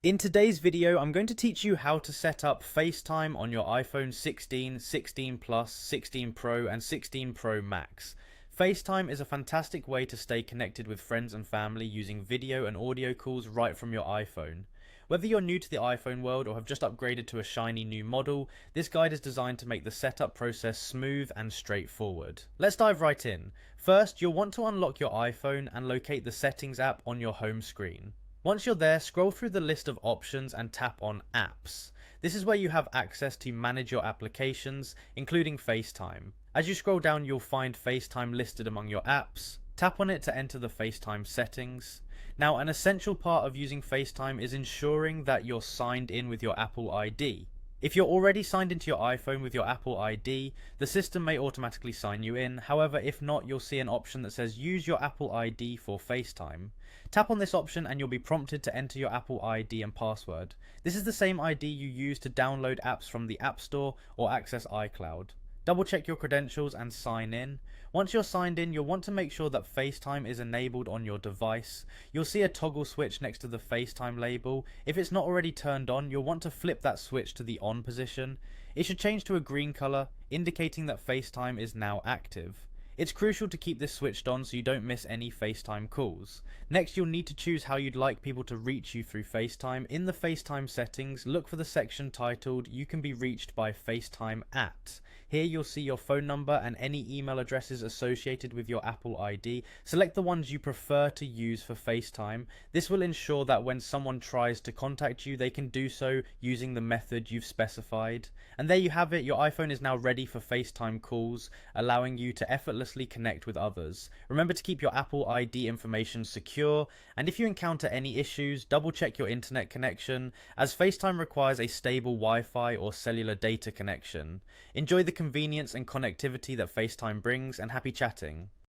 In today's video, I'm going to teach you how to set up FaceTime on your iPhone 16, 16 Plus, 16 Pro, and 16 Pro Max. FaceTime is a fantastic way to stay connected with friends and family using video and audio calls right from your iPhone. Whether you're new to the iPhone world or have just upgraded to a shiny new model, this guide is designed to make the setup process smooth and straightforward. Let's dive right in. First, you'll want to unlock your iPhone and locate the Settings app on your home screen. Once you're there, scroll through the list of options and tap on Apps. This is where you have access to manage your applications, including FaceTime. As you scroll down, you'll find FaceTime listed among your apps. Tap on it to enter the FaceTime settings. Now, an essential part of using FaceTime is ensuring that you're signed in with your Apple ID. If you're already signed into your iPhone with your Apple ID, the system may automatically sign you in. However, if not, you'll see an option that says use your Apple ID for FaceTime. Tap on this option and you'll be prompted to enter your Apple ID and password. This is the same ID you use to download apps from the App Store or access iCloud. Double check your credentials and sign in. Once you're signed in, you'll want to make sure that FaceTime is enabled on your device. You'll see a toggle switch next to the FaceTime label. If it's not already turned on, you'll want to flip that switch to the on position. It should change to a green color, indicating that FaceTime is now active. It's crucial to keep this switched on so you don't miss any FaceTime calls. Next, you'll need to choose how you'd like people to reach you through FaceTime. In the FaceTime settings, look for the section titled "You can be reached by FaceTime at." Here you'll see your phone number and any email addresses associated with your Apple ID. Select the ones you prefer to use for FaceTime. This will ensure that when someone tries to contact you, they can do so using the method you've specified. And there you have it, your iPhone is now ready for FaceTime calls, allowing you to effortlessly connect with others. Remember to keep your Apple ID information secure, and if you encounter any issues, double check your internet connection, as FaceTime requires a stable Wi-Fi or cellular data connection. Enjoy the convenience and connectivity that FaceTime brings, and happy chatting.